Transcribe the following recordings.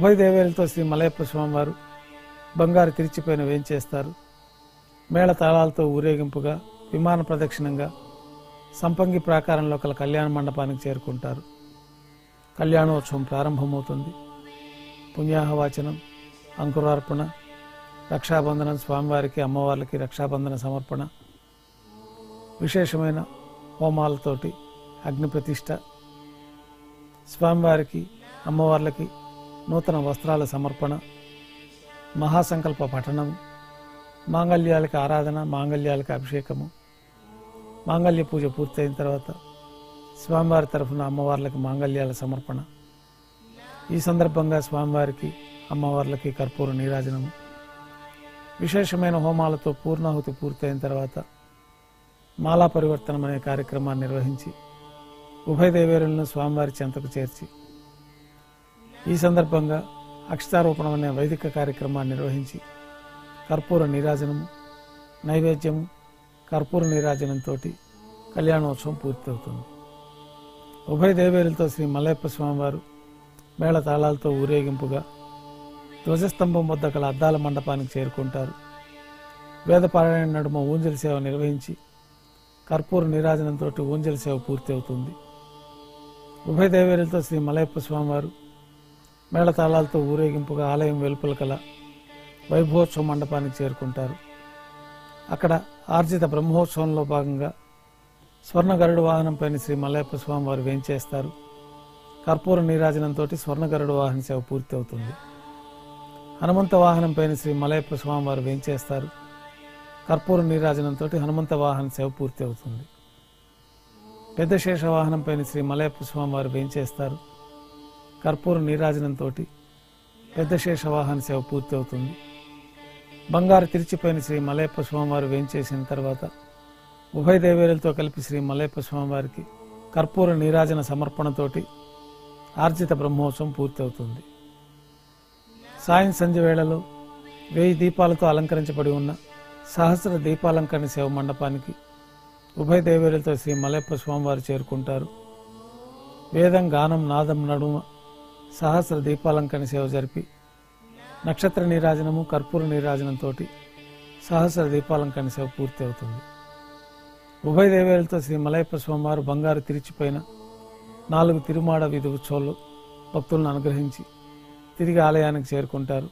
ఉభయ దేవేరులతో శ్రీ మలయప్ప స్వామివారు బంగారు తిరిచిపోయిన వేంచేస్తారు. మేళ తాళాలతో ఊరేగింపుగా విమాన ప్రదక్షిణంగా సంపంగి ప్రాకారంలో కల కళ్యాణ మండపానికి చేరుకుంటారు. కళ్యాణోత్సవం ప్రారంభమవుతుంది. పుణ్యాహవాచనం, అంకురార్పణ, రక్షాబంధనం, స్వామివారికి అమ్మవార్లకి రక్షాబంధన సమర్పణ, విశేషమైన హోమాలతోటి అగ్ని ప్రతిష్ట, స్వామివారికి అమ్మవార్లకి నూతన వస్త్రాల సమర్పణ, మహాసంకల్ప పఠనం, మాంగళ్యాలకి ఆరాధన, మాంగళ్యాలకి అభిషేకము, మాంగళ్య పూజ పూర్తయిన తర్వాత స్వామివారి తరఫున అమ్మవార్లకి మాంగళ్యాల సమర్పణ. ఈ సందర్భంగా స్వామివారికి అమ్మవార్లకి కర్పూర నీరాజనము, విశేషమైన హోమాలతో పూర్ణాహుతి పూర్తయిన తర్వాత మాలా పరివర్తనం అనే కార్యక్రమాన్ని నిర్వహించి ఉభయ దేవేరులను స్వామివారి చెంతకు చేర్చి ఈ సందర్భంగా అక్షతారోపణం అనే వైదిక కార్యక్రమాన్ని నిర్వహించి కర్పూర నీరాజనము, నైవేద్యము, కర్పూర నీరాజనంతో కళ్యాణోత్సవం పూర్తవుతుంది. ఉభయ దేవేరులతో శ్రీ మలయప్ప స్వామివారు మేళ తాళాలతో ఊరేగింపుగా ధ్వజస్తంభం వద్ద గల అద్దాల మండపానికి చేరుకుంటారు. వేదపారాయణ నడుమ ఊంజలి సేవ నిర్వహించి కర్పూర నీరాజనంతో ఊంజలి సేవ పూర్తి అవుతుంది. ఉభయ దేవేరులతో శ్రీ మలయప్ప స్వామివారు మేళతాళాలతో ఊరేగింపుగా ఆలయం వెలుపల కల వైభవోత్సవ మండపానికి చేరుకుంటారు. అక్కడ ఆర్జిత బ్రహ్మోత్సవంలో భాగంగా స్వర్ణ గరుడు వాహనంపైన శ్రీ మలయప్ప స్వామివారు వేంచేస్తారు. కర్పూర నీరాజనంతో స్వర్ణ గరుడు వాహన సేవ పూర్తి అవుతుంది. హనుమంత వాహనంపైన శ్రీ మలయప్ప స్వామివారు వేంచేస్తారు. కర్పూర నీరాజనంతో హనుమంత వాహన సేవ పూర్తి అవుతుంది. పెద్ద శేష వాహనంపైన శ్రీ మలయప్ప స్వామివారు వేంచేస్తారు. కర్పూర నీరాజనంతో పెద్ద శేష వాహన సేవ పూర్తి అవుతుంది. బంగారు తిరిచిపోయిన శ్రీ మలయప్ప స్వామివారు వేంచేసిన తర్వాత ఉభయ దేవేరులతో కలిపి శ్రీ మలయప్ప స్వామివారికి కర్పూర నీరాజన సమర్పణతోటి ఆర్జిత బ్రహ్మోత్సవం పూర్తి అవుతుంది. సాయం సంధ్య వేళలో 1000 దీపాలతో అలంకరించబడి ఉన్న సహస్ర దీపాలంకరణ సేవ మండపానికి ఉభయ దేవేరులతో శ్రీ మలయప్ప స్వామివారు చేరుకుంటారు. వేదం, గానం, నాదం నడుమ సహస్ర దీపాలంకరణ సేవ జరిపి నక్షత్ర నీరాజనము, కర్పూర నీరాజనంతో సహస్ర దీపాలంకరణ సేవ పూర్తి అవుతుంది. ఉభయ దేవేరులతో శ్రీ మలయప్ప స్వామివారు బంగారు తిరిచిపోయిన 4 తిరుమాడ వీధి ఉత్సవాలు భక్తులను అనుగ్రహించి తిరిగి ఆలయానికి చేరుకుంటారు.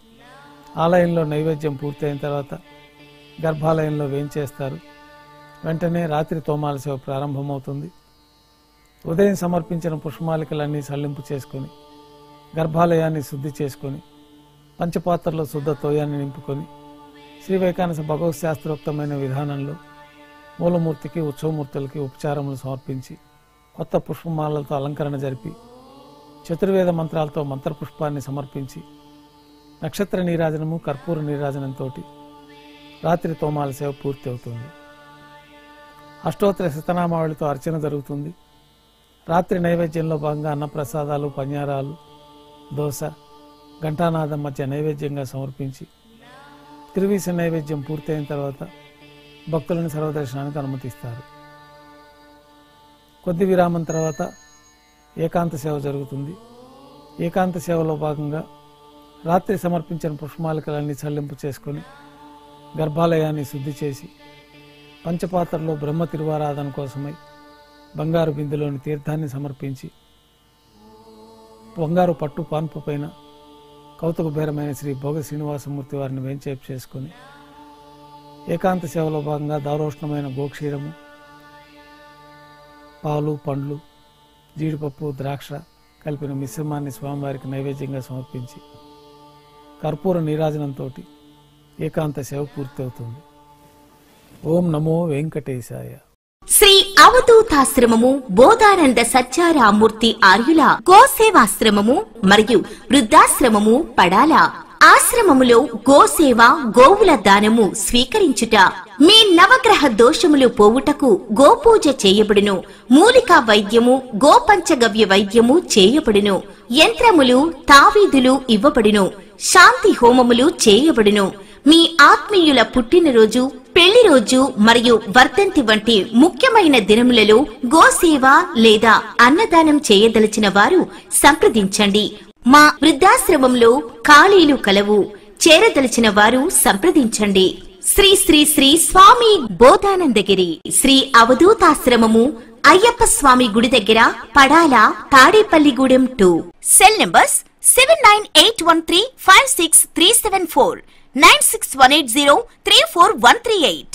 ఆలయంలో నైవేద్యం పూర్తయిన తర్వాత గర్భాలయంలో వేంచేస్తారు. వెంటనే రాత్రి తోమాల సేవ ప్రారంభమవుతుంది. ఉదయం సమర్పించిన పుష్పమాలికలన్నీ సల్లింపు చేసుకొని గర్భాలయాన్ని శుద్ధి చేసుకొని పంచపాత్రలో శుద్ధ తోయాన్ని నింపుకొని శ్రీ వైకానస భగవత్ శాస్త్రోక్తమైన విధానంలో మూలమూర్తికి, ఉత్సవమూర్తులకి ఉపచారములు సమర్పించి కొత్త పుష్పమాలలతో అలంకరణ జరిపి చతుర్వేద మంత్రాలతో మంత్రపుష్పాన్ని సమర్పించి నక్షత్ర నీరాజనము, కర్పూర నీరాజనంతో రాత్రి తోమాల సేవ పూర్తి అవుతుంది. అష్టోత్తర శతనామావళితో అర్చన జరుగుతుంది. రాత్రి నైవేద్యంలో భాగంగా అన్నప్రసాదాలు, పన్యారాలు, దోశ, ఘంటానాదం మధ్య నైవేద్యంగా సమర్పించి తిరువీస నైవేద్యం పూర్తయిన తర్వాత భక్తులను సర్వదర్శనానికి అనుమతిస్తారు. కొద్ది విరామం తర్వాత ఏకాంత సేవ జరుగుతుంది. ఏకాంత సేవలో భాగంగా రాత్రి సమర్పించిన పుష్పమాలికలన్నీ చల్లింపు చేసుకొని గర్భాలయాన్ని శుద్ధి చేసి పంచపాత్రలో బ్రహ్మ తిరువారాధన కోసమై బంగారు బిందులోని తీర్థాన్ని సమర్పించి బంగారు పట్టు పాన్పు పైన కౌతుక బేరమైన శ్రీ భోగ శ్రీనివాసమూర్తి వారిని వేంచేపు చేసుకొని ఏకాంత సేవలో భాగంగా దారోష్ణమైన గోక్షీరము, పాలు, పండ్లు, జీడిపప్పు, ద్రాక్ష కలిపిన మిశ్రమాన్ని స్వామివారికి నైవేద్యంగా సమర్పించి కర్పూర నీరాజనంతో ఏకాంత సేవ పూర్తి అవుతుంది. ఓం నమో వెంకటేశాయ. శ్రీ అవధూతాశ్రమము బోధానంద సత్యారామూర్తి ఆర్యుల గోసేవాశ్రమము మరియు వృద్ధాశ్రమము పడాల. ఆశ్రమములో గోసేవ, గోవుల దానము స్వీకరించుట, మీ నవగ్రహ దోషములు పోవుటకు గోపూజ చేయబడును. మూలికా వైద్యము, గోపంచగవ్య వైద్యము చేయబడును. యంత్రములు, తావీదులు ఇవ్వబడును. శాంతి హోమములు చేయబడును. మీ ఆత్మీయుల పుట్టినరోజు, పెళ్లి రోజు మరియు వర్ధంతి వంటి ముఖ్యమైన దినములలో గోసేవ లేదా అన్నదానం చేయదలిచిన వారు సంప్రదించండి. మా వృద్ధాశ్రమంలో ఖాళీలు కలవు. చేరదలిచిన వారు సంప్రదించండి. శ్రీ శ్రీ శ్రీ స్వామి బోధానందగిరి శ్రీ అవధూతాశ్రమము, అయ్యప్ప స్వామి గుడి దగ్గర, పడాల, తాడేపల్లిగూడెం 2. Cell numbers 7981356374, 96180341138.